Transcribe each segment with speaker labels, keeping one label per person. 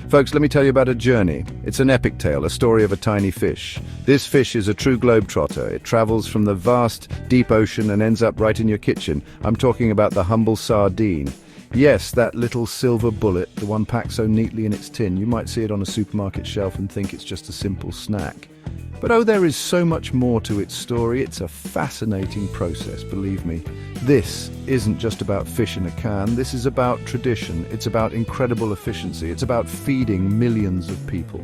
Speaker 1: Folks, let me tell you about a journey. It's an epic tale, a story of a tiny fish. This fish is a true globetrotter. It travels from the vast, deep ocean and ends up right in your kitchen. I'm talking about the humble sardine. Yes, that little silver bullet, the one packed so neatly in its tin. You might see it on a supermarket shelf and think it's just a simple snack. But oh, there is so much more to its story. It's a fascinating process, believe me. This isn't just about fish in a can. This is about tradition. It's about incredible efficiency. It's about feeding millions of people.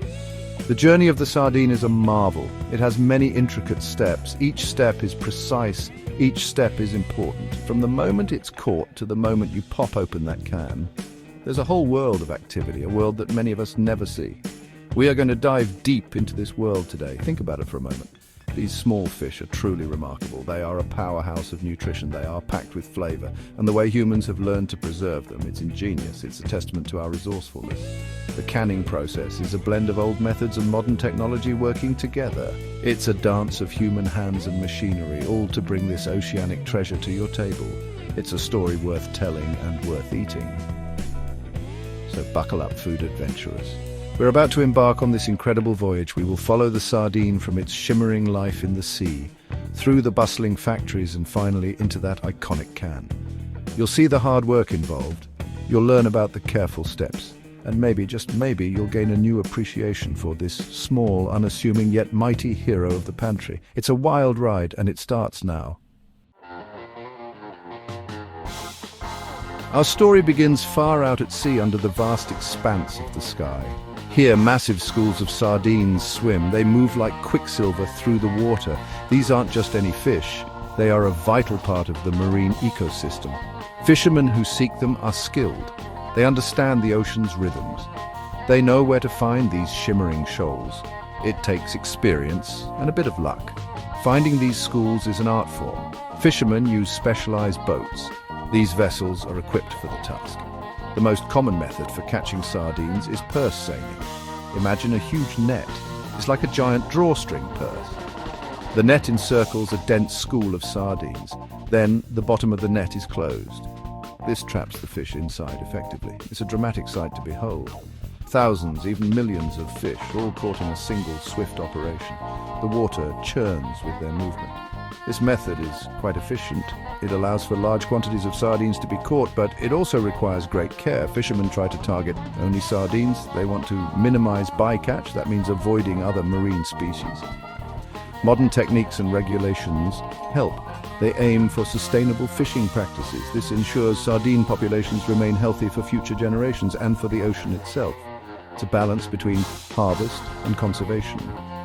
Speaker 1: The journey of the sardine is a marvel. It has many intricate steps. Each step is precise. Each step is important. From the moment it's caught to the moment you pop open that can, there's a whole world of activity, a world that many of us never see. We are going to dive deep into this world today. Think about it for a moment. These small fish are truly remarkable. They are a powerhouse of nutrition. They are packed with flavor. And the way humans have learned to preserve them, it's ingenious. It's a testament to our resourcefulness. The canning process is a blend of old methods and modern technology working together. It's a dance of human hands and machinery, all to bring this oceanic treasure to your table. It's a story worth telling and worth eating. So buckle up, food adventurers. We're about to embark on this incredible voyage. We will follow the sardine from its shimmering life in the sea, through the bustling factories and finally into that iconic can. You'll see the hard work involved. You'll learn about the careful steps. And maybe, just maybe, you'll gain a new appreciation for this small, unassuming yet mighty hero of the pantry. It's a wild ride and it starts now. Our story begins far out at sea under the vast expanse of the sky. Here, massive schools of sardines swim. They move like quicksilver through the water. These aren't just any fish. They are a vital part of the marine ecosystem. Fishermen who seek them are skilled. They understand the ocean's rhythms. They know where to find these shimmering shoals. It takes experience and a bit of luck. Finding these schools is an art form. Fishermen use specialized boats. These vessels are equipped for the task. The most common method for catching sardines is purse seining. Imagine a huge net. It's like a giant drawstring purse. The net encircles a dense school of sardines. Then the bottom of the net is closed. This traps the fish inside effectively. It's a dramatic sight to behold. Thousands, even millions of fish, all caught in a single swift operation. The water churns with their movement. This method is quite efficient. It allows for large quantities of sardines to be caught, but it also requires great care. Fishermen try to target only sardines. They want to minimize bycatch. That means avoiding other marine species. Modern techniques and regulations help. They aim for sustainable fishing practices. This ensures sardine populations remain healthy for future generations and for the ocean itself. It's a balance between harvest and conservation.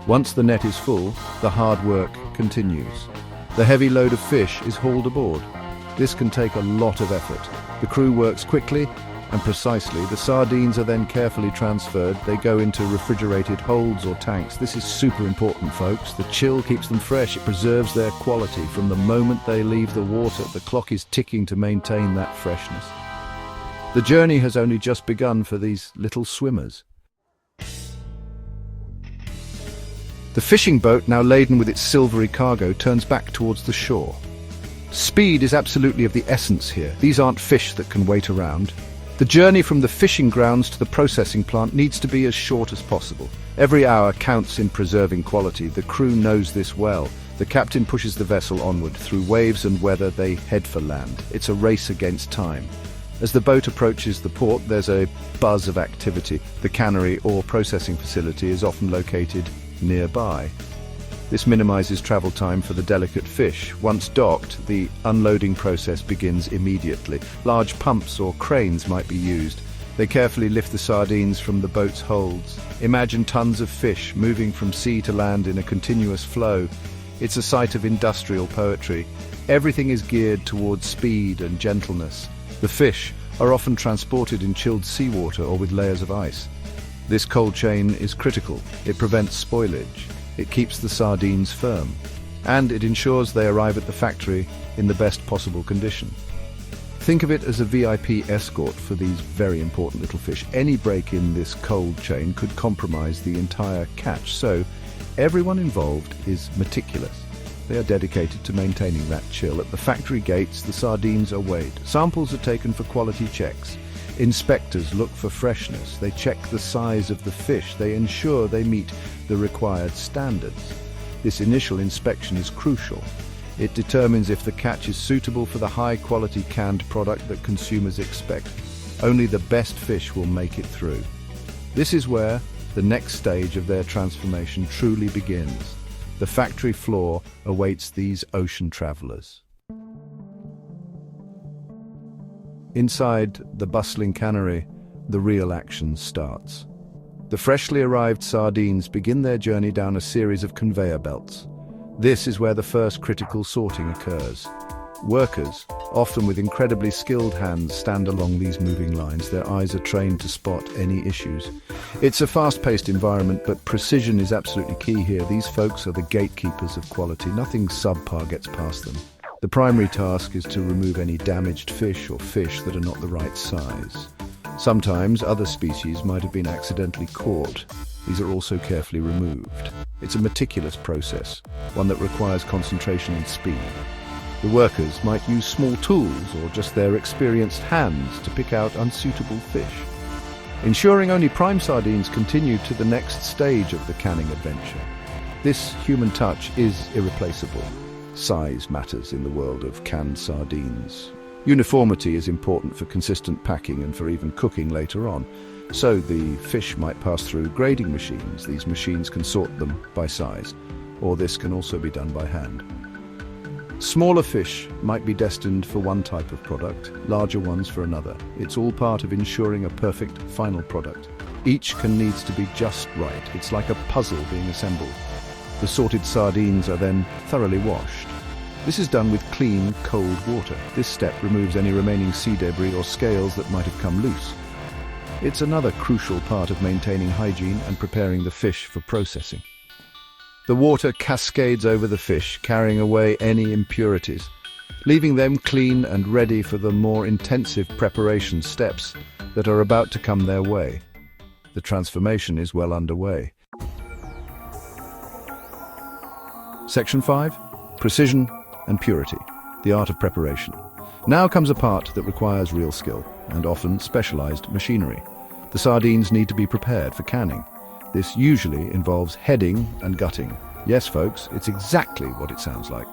Speaker 1: Once the net is full, the hard work continues. The heavy load of fish is hauled aboard. This can take a lot of effort. The crew works quickly and precisely. The sardines are then carefully transferred. They go into refrigerated holds or tanks. This is super important, folks. The chill keeps them fresh. It preserves their quality. From the moment they leave the water, the clock is ticking to maintain that freshness. The journey has only just begun for these little swimmers. The fishing boat, now laden with its silvery cargo, turns back towards the shore. Speed is absolutely of the essence here. These aren't fish that can wait around. The journey from the fishing grounds to the processing plant needs to be as short as possible. Every hour counts in preserving quality. The crew knows this well. The captain pushes the vessel onward. Through waves and weather, they head for land. It's a race against time. As the boat approaches the port, there's a buzz of activity. The cannery or processing facility is often located nearby. This minimizes travel time for the delicate fish. Once docked, the unloading process begins immediately. Large pumps or cranes might be used. They carefully lift the sardines from the boat's holds. Imagine tons of fish moving from sea to land in a continuous flow. It's a sight of industrial poetry. Everything is geared towards speed and gentleness. The fish are often transported in chilled seawater or with layers of ice. This cold chain is critical. It prevents spoilage. It keeps the sardines firm. And it ensures they arrive at the factory in the best possible condition. Think of it as a VIP escort for these very important little fish. Any break in this cold chain could compromise the entire catch. So, everyone involved is meticulous. They are dedicated to maintaining that chill. At the factory gates, the sardines are weighed. Samples are taken for quality checks. Inspectors look for freshness. They check the size of the fish. They ensure they meet the required standards. This initial inspection is crucial. It determines if the catch is suitable for the high-quality canned product that consumers expect. Only the best fish will make it through. This is where the next stage of their transformation truly begins. The factory floor awaits these ocean travelers. Inside the bustling cannery, the real action starts. The freshly arrived sardines begin their journey down a series of conveyor belts. This is where the first critical sorting occurs. Workers, often with incredibly skilled hands, stand along these moving lines. Their eyes are trained to spot any issues. It's a fast-paced environment, but precision is absolutely key here. These folks are the gatekeepers of quality. Nothing subpar gets past them. The primary task is to remove any damaged fish or fish that are not the right size. Sometimes other species might have been accidentally caught. These are also carefully removed. It's a meticulous process, one that requires concentration and speed. The workers might use small tools or just their experienced hands to pick out unsuitable fish, ensuring only prime sardines continue to the next stage of the canning adventure. This human touch is irreplaceable. Size matters in the world of canned sardines. Uniformity is important for consistent packing and for even cooking later on. So the fish might pass through grading machines. These machines can sort them by size, or this can also be done by hand. Smaller fish might be destined for one type of product, larger ones for another. It's all part of ensuring a perfect final product. Each needs to be just right. It's like a puzzle being assembled. The sorted sardines are then thoroughly washed. This is done with clean, cold water. This step removes any remaining sea debris or scales that might have come loose. It's another crucial part of maintaining hygiene and preparing the fish for processing. The water cascades over the fish, carrying away any impurities, leaving them clean and ready for the more intensive preparation steps that are about to come their way. The transformation is well underway. Section 5. Precision and purity, the art of preparation. Now comes a part that requires real skill and often specialized machinery. The sardines need to be prepared for canning. This usually involves heading and gutting. Yes, folks, it's exactly what it sounds like.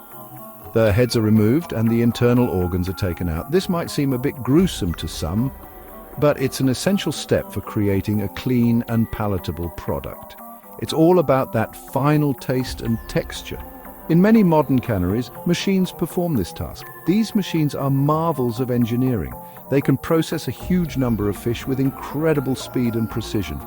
Speaker 1: The heads are removed and the internal organs are taken out. This might seem a bit gruesome to some, but it's an essential step for creating a clean and palatable product. It's all about that final taste and texture. In many modern canneries, machines perform this task. These machines are marvels of engineering. They can process a huge number of fish with incredible speed and precision.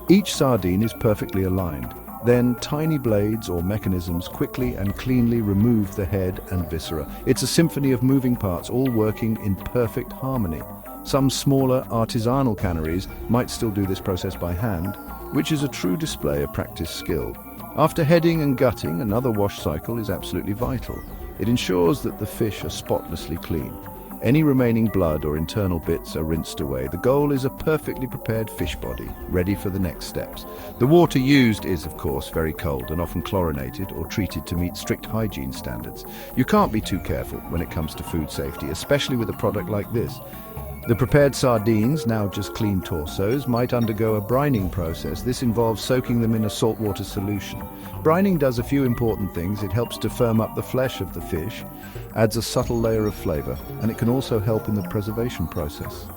Speaker 1: Each sardine is perfectly aligned. Then tiny blades or mechanisms quickly and cleanly remove the head and viscera. It's a symphony of moving parts, all working in perfect harmony. Some smaller artisanal canneries might still do this process by hand, which is a true display of practiced skill. After heading and gutting, another wash cycle is absolutely vital. It ensures that the fish are spotlessly clean. Any remaining blood or internal bits are rinsed away. The goal is a perfectly prepared fish body, ready for the next steps. The water used is, of course, very cold and often chlorinated or treated to meet strict hygiene standards. You can't be too careful when it comes to food safety, especially with a product like this. The prepared sardines, now just clean torsos, might undergo a brining process. This involves soaking them in a saltwater solution. Brining does a few important things. It helps to firm up the flesh of the fish, adds a subtle layer of flavor, and it can also help in the preservation process.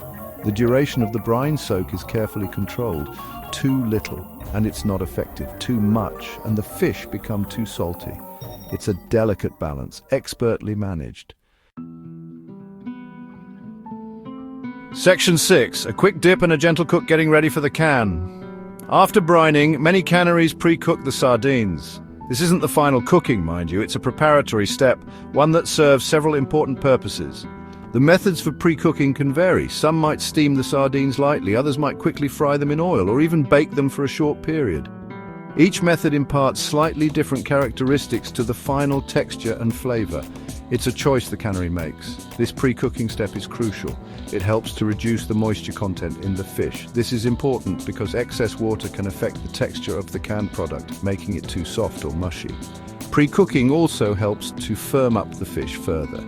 Speaker 1: The duration of the brine soak is carefully controlled. Too little, and it's not effective. Too much, and the fish become too salty. It's a delicate balance, expertly managed. Section 6. A quick dip and a gentle cook getting ready for the can. After brining, many canneries pre-cook the sardines. This isn't the final cooking, mind you, it's a preparatory step, one that serves several important purposes. The methods for pre-cooking can vary. Some might steam the sardines lightly, others might quickly fry them in oil or even bake them for a short period. Each method imparts slightly different characteristics to the final texture and flavor. It's a choice the cannery makes. This pre-cooking step is crucial. It helps to reduce the moisture content in the fish. This is important because excess water can affect the texture of the canned product, making it too soft or mushy. Pre-cooking also helps to firm up the fish further.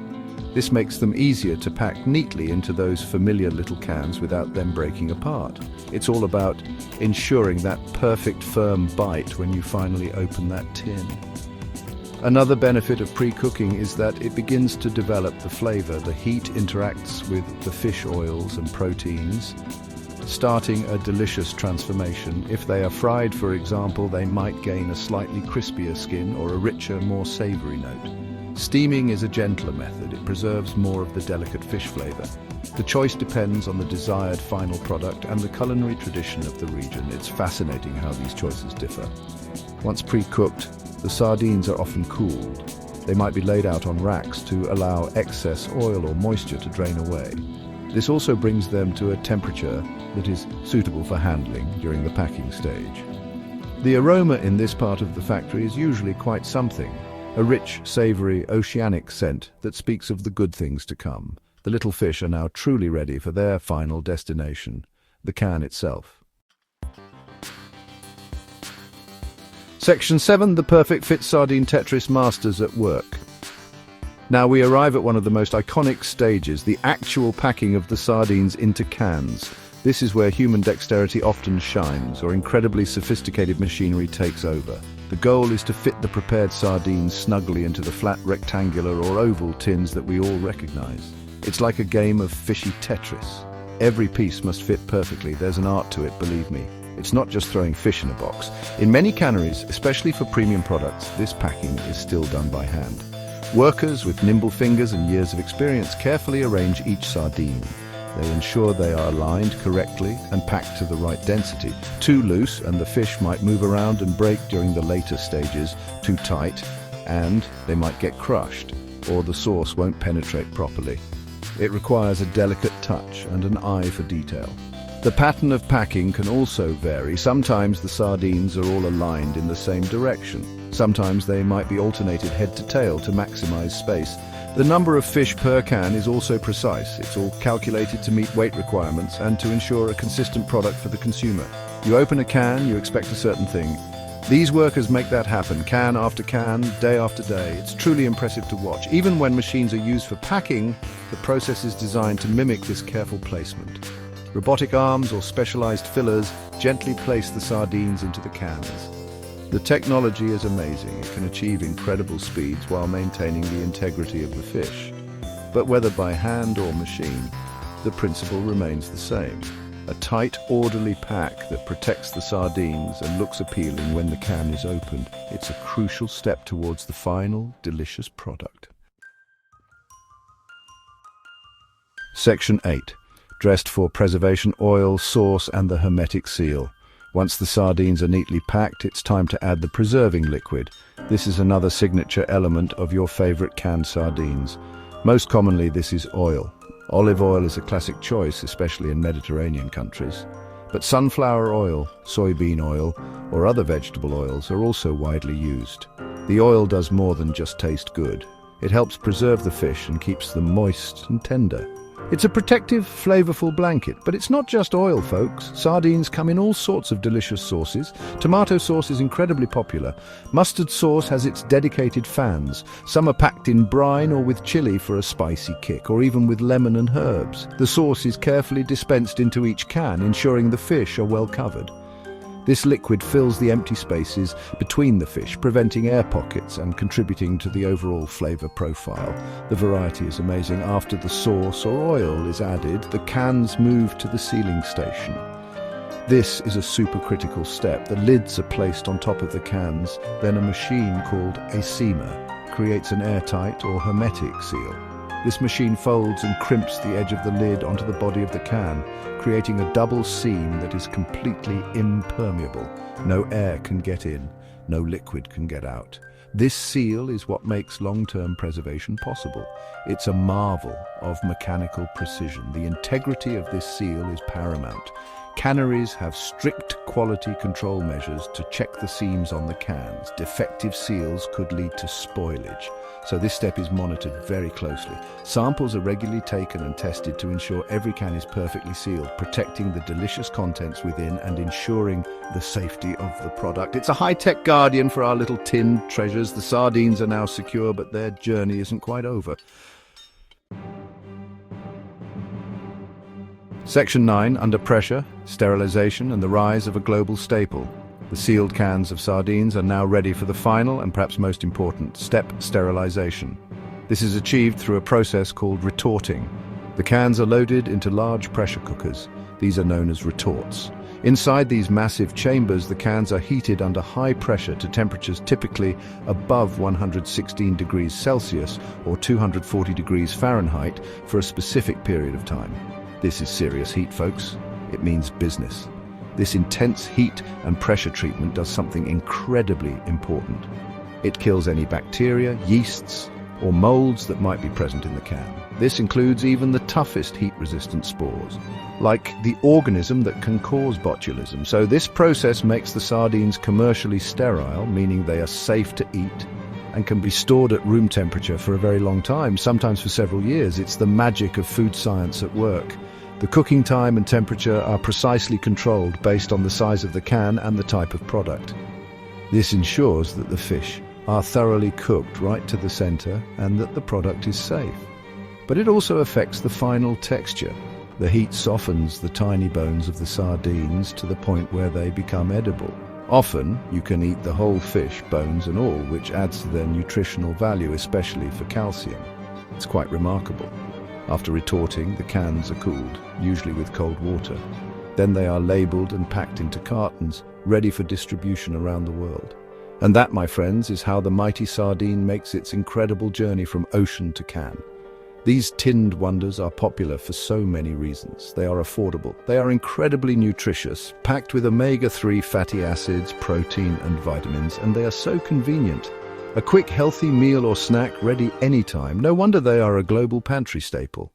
Speaker 1: This makes them easier to pack neatly into those familiar little cans without them breaking apart. It's all about ensuring that perfect firm bite when you finally open that tin. Another benefit of pre-cooking is that it begins to develop the flavor. The heat interacts with the fish oils and proteins, starting a delicious transformation. If they are fried, for example, they might gain a slightly crispier skin or a richer, more savory note. Steaming is a gentler method. It preserves more of the delicate fish flavor. The choice depends on the desired final product and the culinary tradition of the region. It's fascinating how these choices differ. Once pre-cooked, the sardines are often cooled. They might be laid out on racks to allow excess oil or moisture to drain away. This also brings them to a temperature that is suitable for handling during the packing stage. The aroma in this part of the factory is usually quite something. A rich, savory, oceanic scent that speaks of the good things to come. The little fish are now truly ready for their final destination, the can itself. Section 7, the perfect fit sardine Tetris masters at work. Now we arrive at one of the most iconic stages, the actual packing of the sardines into cans. This is where human dexterity often shines, or incredibly sophisticated machinery takes over. The goal is to fit the prepared sardines snugly into the flat rectangular or oval tins that we all recognize. It's like a game of fishy Tetris. Every piece must fit perfectly. There's an art to it, believe me. It's not just throwing fish in a box. In many canneries, especially for premium products, this packing is still done by hand. Workers with nimble fingers and years of experience carefully arrange each sardine. They ensure they are aligned correctly and packed to the right density. Too loose and the fish might move around and break during the later stages. Too tight and they might get crushed, or the sauce won't penetrate properly. It requires a delicate touch and an eye for detail. The pattern of packing can also vary. Sometimes the sardines are all aligned in the same direction. Sometimes they might be alternated head to tail to maximize space. The number of fish per can is also precise. It's all calculated to meet weight requirements and to ensure a consistent product for the consumer. You open a can, you expect a certain thing. These workers make that happen, can after can, day after day. It's truly impressive to watch. Even when machines are used for packing, the process is designed to mimic this careful placement. Robotic arms or specialized fillers gently place the sardines into the cans. The technology is amazing. It can achieve incredible speeds while maintaining the integrity of the fish. But whether by hand or machine, the principle remains the same. A tight, orderly pack that protects the sardines and looks appealing when the can is opened. It's a crucial step towards the final, delicious product. Section 8. Dressed for preservation, oil, sauce and the hermetic seal. Once the sardines are neatly packed, it's time to add the preserving liquid. This is another signature element of your favorite canned sardines. Most commonly, this is oil. Olive oil is a classic choice, especially in Mediterranean countries. But sunflower oil, soybean oil, or other vegetable oils are also widely used. The oil does more than just taste good. It helps preserve the fish and keeps them moist and tender. It's a protective, flavorful blanket, but it's not just oil, folks. Sardines come in all sorts of delicious sauces. Tomato sauce is incredibly popular. Mustard sauce has its dedicated fans. Some are packed in brine or with chili for a spicy kick, or even with lemon and herbs. The sauce is carefully dispensed into each can, ensuring the fish are well covered. This liquid fills the empty spaces between the fish, preventing air pockets and contributing to the overall flavor profile. The variety is amazing. After the sauce or oil is added, the cans move to the sealing station. This is a supercritical step. The lids are placed on top of the cans, then a machine called a seamer creates an airtight or hermetic seal. This machine folds and crimps the edge of the lid onto the body of the can, creating a double seam that is completely impermeable. No air can get in, no liquid can get out. This seal is what makes long-term preservation possible. It's a marvel of mechanical precision. The integrity of this seal is paramount. Canneries have strict quality control measures to check the seams on the cans. Defective seals could lead to spoilage, so this step is monitored very closely. Samples are regularly taken and tested to ensure every can is perfectly sealed, protecting the delicious contents within and ensuring the safety of the product. It's a high-tech guardian for our little tin treasures. The sardines are now secure, but their journey isn't quite over. Section 9, under pressure, sterilization and the rise of a global staple. The sealed cans of sardines are now ready for the final and perhaps most important step, sterilization. This is achieved through a process called retorting. The cans are loaded into large pressure cookers. These are known as retorts. Inside these massive chambers, the cans are heated under high pressure to temperatures typically above 116 degrees Celsius or 240 degrees Fahrenheit for a specific period of time. This is serious heat, folks. It means business. This intense heat and pressure treatment does something incredibly important. It kills any bacteria, yeasts, or molds that might be present in the can. This includes even the toughest heat-resistant spores, like the organism that can cause botulism. So this process makes the sardines commercially sterile, meaning they are safe to eat and can be stored at room temperature for a very long time, sometimes for several years. It's the magic of food science at work. The cooking time and temperature are precisely controlled based on the size of the can and the type of product. This ensures that the fish are thoroughly cooked right to the center and that the product is safe. But it also affects the final texture. The heat softens the tiny bones of the sardines to the point where they become edible. Often, you can eat the whole fish, bones and all, which adds to their nutritional value, especially for calcium. It's quite remarkable. After retorting, the cans are cooled, usually with cold water. Then they are labeled and packed into cartons, ready for distribution around the world. And that, my friends, is how the mighty sardine makes its incredible journey from ocean to can. These tinned wonders are popular for so many reasons. They are affordable, they are incredibly nutritious, packed with omega-3 fatty acids, protein and vitamins, and they are so convenient. A quick, healthy meal or snack ready anytime. No wonder they are a global pantry staple.